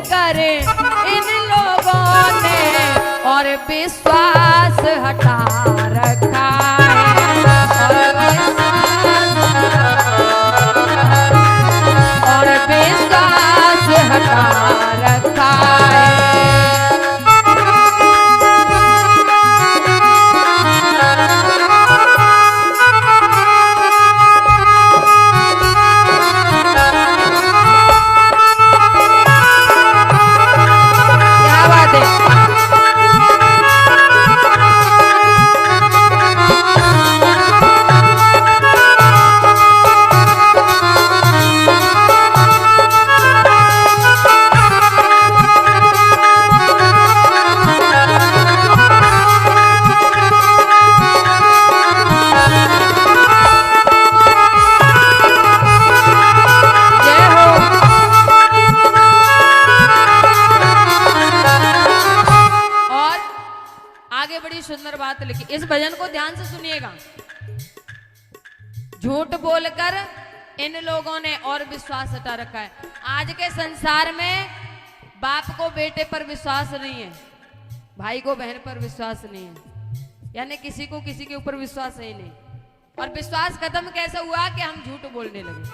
कर इन लोगों ने और विश्वास हटा रखा और विश्वास हटा रखा है। सुंदर बात लिखी, इस भजन को ध्यान से सुनिएगा। झूठ बोलकर इन लोगों ने और विश्वास हटा रखा है। आज के संसार में बाप को बेटे पर विश्वास नहीं है, भाई को बहन पर विश्वास नहीं है, यानी किसी को किसी के ऊपर विश्वास है ही नहीं। और विश्वास खत्म कैसे हुआ कि हम झूठ बोलने लगे।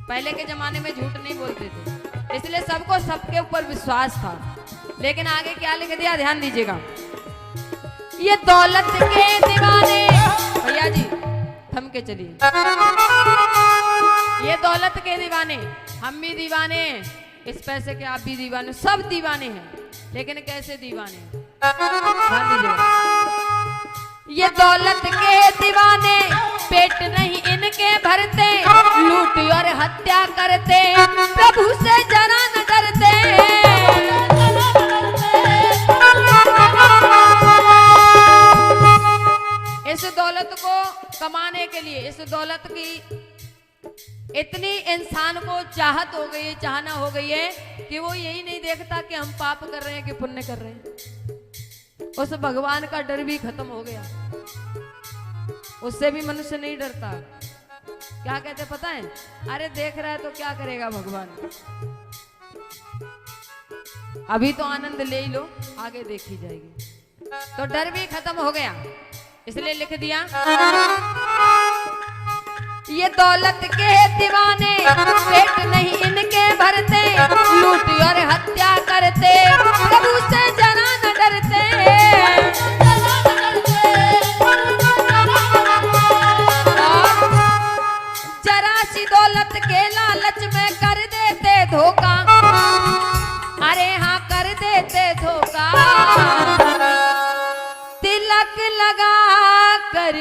पहले के जमाने में झूठ नहीं बोलते थे, इसलिए सबको सबके ऊपर विश्वास था। लेकिन आगे क्या लिख दिया, ध्यान दीजिएगा। ये दौलत के दीवाने, भैया जी थम के चलिए, ये दौलत के दीवाने, हम भी दीवाने हैं, इस पैसे के आप भी दीवाने, सब दीवाने हैं। लेकिन कैसे दीवाने, ध्यान दीजिएगा। ये दौलत के दीवाने पेट नहीं इनके भरते, लूट और हत्या करते, प्रभु से जरा न डरते। इस दौलत को कमाने के लिए, इस दौलत की इतनी इंसान को चाहत हो गई है, चाहना हो गई है कि वो यही नहीं देखता कि हम पाप कर रहे हैं कि पुण्य कर रहे हैं। उस भगवान का डर भी खत्म हो गया, उससे भी मनुष्य नहीं डरता। क्या कहते पता है, अरे देख रहा है तो क्या करेगा भगवान, अभी तो आनंद ले ही लो, आगे देखी जाएगी। तो डर भी खत्म हो गया, इसलिए लिख दिया। ये दौलत के दीवाने पेट नहीं इनके भरते, लूट और हत्या करते, प्रभु से जरा न डरते। जरा सी दौलत के लालच में कर देते धोखा, अरे हाँ कर देते धोखा। तिलक लगा कर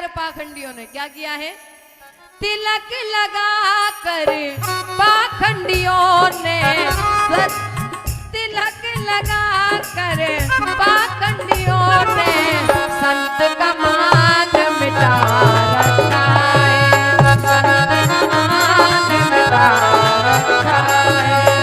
पाखंडियों ने क्या किया है, तिलक लगा कर पाखंडियों ने, तिलक लगा कर पाखंडियों ने संत का मान मिटा रखा है, संत का मान मिटा रखा है।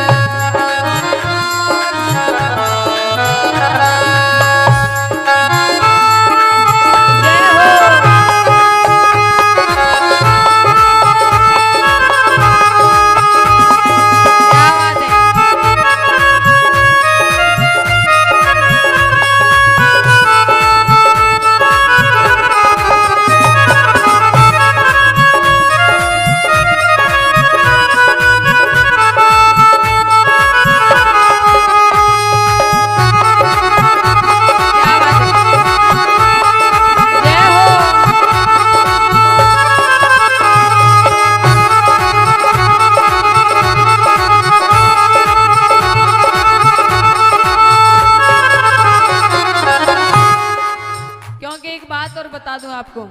आपको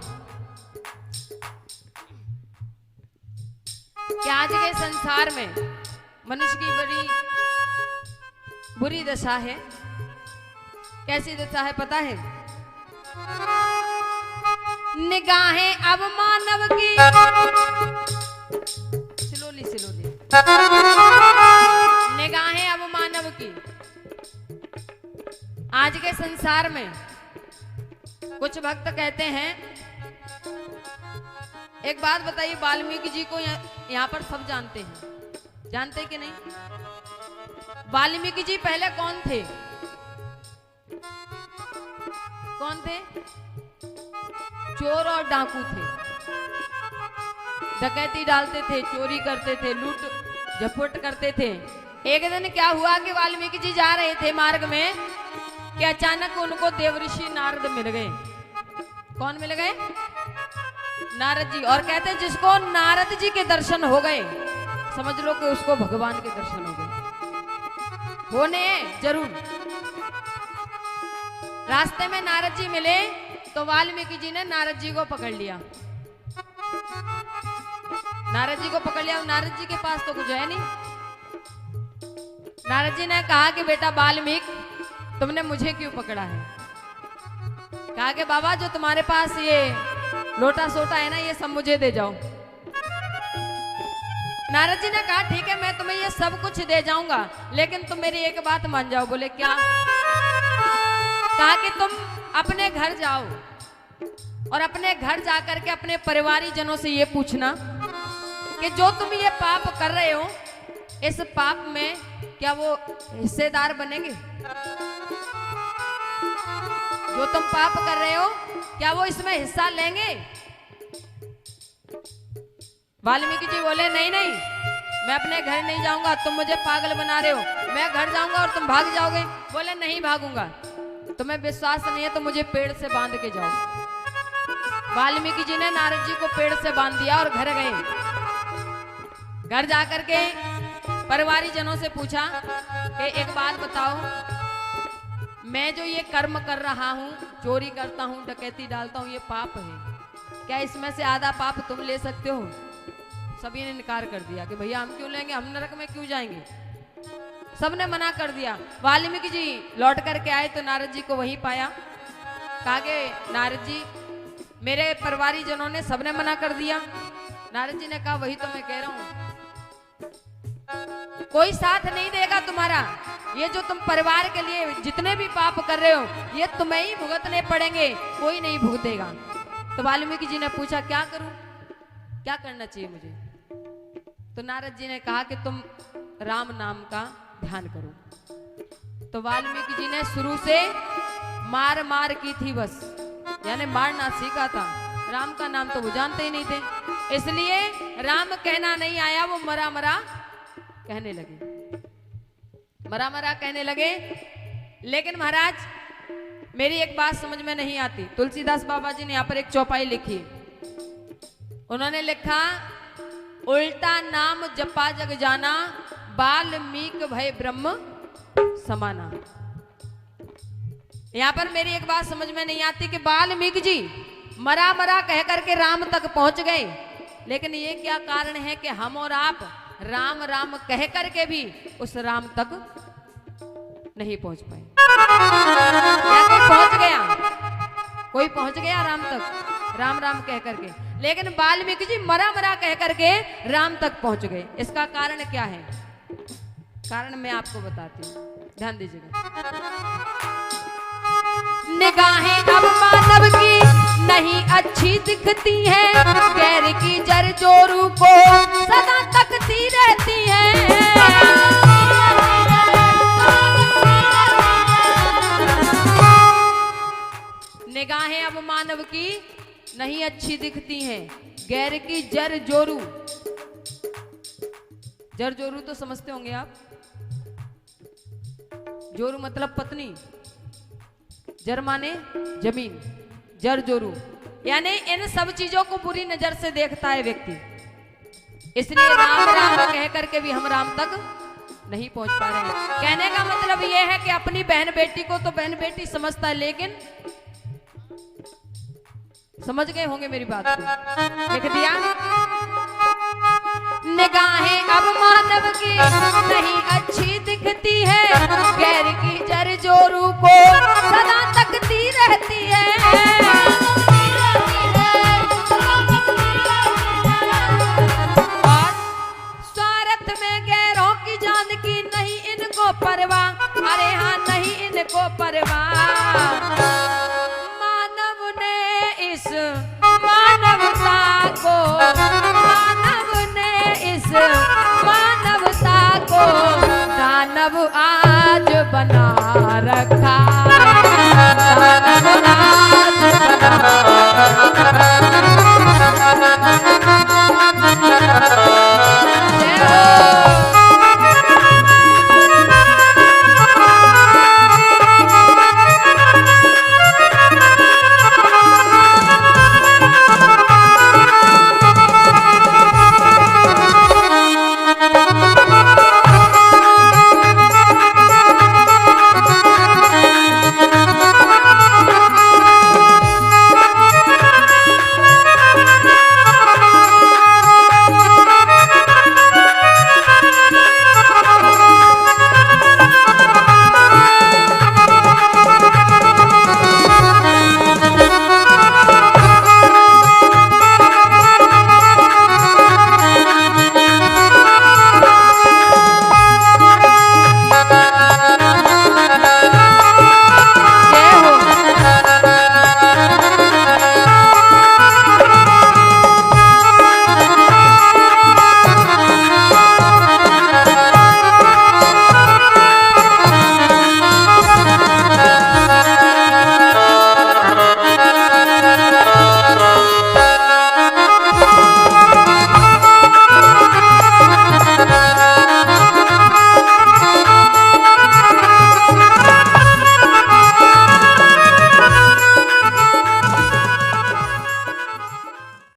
कि आज के संसार में मनुष्य की बड़ी बुरी दशा है। कैसी दशा है पता है, निगाहें अब मानव की, स्लोली स्लोली, निगाहें अब मानव की आज के संसार में कुछ भक्त कहते हैं, एक बात बताइए, वाल्मीकि जी को यहाँ पर सब जानते हैं, जानते कि नहीं? वाल्मीकि जी पहले कौन थे? कौन थे? चोर और डाकू थे, डकैती डालते थे, चोरी करते थे, लूट झपट करते थे। एक दिन क्या हुआ कि वाल्मीकि जी जा रहे थे मार्ग में कि अचानक उनको देवऋषि नारद मिल गए। कौन मिल गए? नारद जी। और कहते हैं जिसको नारद जी के दर्शन हो गए, समझ लो कि उसको भगवान के दर्शन हो गए, होने जरूर। रास्ते में नारद जी मिले तो वाल्मीकि जी ने नारद जी को पकड़ लिया। नारद जी को पकड़ लिया, नारद जी के पास तो कुछ है नहीं। नारद जी ने कहा कि बेटा वाल्मीकि, तुमने मुझे क्यों पकड़ा है? कहा कि बाबा जो तुम्हारे पास ये लोटा सोटा है ना, ये सब मुझे दे जाओ। नारद जी ने कहा ठीक है, मैं तुम्हें ये सब कुछ दे जाऊंगा, लेकिन तुम मेरी एक बात मान जाओ। बोले क्या? कहा कि तुम अपने घर जाओ और अपने घर जाकर के अपने परिवारी जनों से ये पूछना कि जो तुम ये पाप कर रहे हो, इस पाप में क्या वो हिस्सेदार बनेंगे? जो तुम पाप कर रहे हो, क्या वो इसमें हिस्सा लेंगे? वाल्मीकि जी बोले नहीं नहीं, मैं अपने घर नहीं जाऊंगा, तुम मुझे पागल बना रहे हो। मैं घर जाऊंगा और तुम भाग जाओगे। बोले नहीं भागूंगा, तुम्हें विश्वास नहीं है तो मुझे पेड़ से बांध के जाओ। वाल्मीकि जी ने नारद जी को पेड़ से बांध दिया और घर गए। घर जाकर के परिवारी जनों से पूछा कि एक बात बताओ, मैं जो ये कर्म कर रहा हूँ, चोरी करता हूँ, डकैती डालता हूँ, ये पाप है, क्या इसमें से आधा पाप तुम ले सकते हो? सभी ने इनकार कर दिया कि भैया हम क्यों लेंगे, हम नरक में क्यों जाएंगे। सबने मना कर दिया। वाल्मीकि जी लौट करके आए तो नारद जी को वहीं पाया। कहा कि नारद जी, मेरे परिवारी जनों ने सबने मना कर दिया। नारद जी ने कहा वही तो मैं कह रहा हूँ, कोई साथ नहीं देगा तुम्हारा। ये जो तुम परिवार के लिए जितने भी पाप कर रहे हो, ये तुम्हें ही भुगतने पड़ेंगे, कोई नहीं भुगतेगा। तो वाल्मीकि जी ने पूछा क्या करूं, क्या करना चाहिए मुझे? तो नारद जी ने कहा कि तुम राम नाम का ध्यान करो। तो वाल्मीकि जी ने शुरू से मार मार की थी बस, यानी मारना सीखा था। राम का नाम तो वो जानते ही नहीं थे, इसलिए राम कहना नहीं आया, वो मरा मरा कहने लगे, मरा मरा कहने लगे। लेकिन महाराज मेरी एक बात समझ में नहीं आती। तुलसीदास बाबा जी ने यहाँ पर एक चौपाई लिखी, उन्होंने लिखा उल्टा नाम जपा जग जाना, वाल्मीकि भय ब्रह्म समाना। यहाँ पर मेरी एक बात समझ में नहीं आती कि वाल्मीकि जी मरा मरा कह करके राम तक पहुंच गए, लेकिन ये क्या कारण है कि हम और आप राम राम कह करके भी उस राम तक नहीं पहुंच पाए? क्या कोई पहुंच गया? कोई पहुंच गया राम तक राम राम कह करके, लेकिन वाल्मीकि जी मरा मरा कह करके राम तक पहुंच गए। इसका कारण क्या है? कारण मैं आपको बताती हूँ, ध्यान दीजिएगा। निगाहें अब मानव की नहीं अच्छी दिखती हैं, गैर की जर जोरू को सदा तकती रहती हैं। निगाहें अब मानव की नहीं अच्छी दिखती हैं, गैर की जर जोरू। जर जोरू तो समझते होंगे आप, जोरू मतलब पत्नी, जर माने जमीन, जर जोरू यानी इन सब चीजों को बुरी नजर से देखता है व्यक्ति। इसलिए राम राम कह करके भी हम राम तक नहीं पहुंच पा रहे हैं। कहने का मतलब यह है कि अपनी बहन बेटी को तो बहन बेटी समझता है, लेकिन समझ गए होंगे मेरी बात को, लिख दिया। निगाहें अब मानव की नहीं अच्छी दिखती है, गैर की जर जोरू को सदा तकती रहती है। और स्वार्थ में गैरों की जान की नहीं इनको परवाह, अरे हाँ नहीं इनको परवाह। मानव इस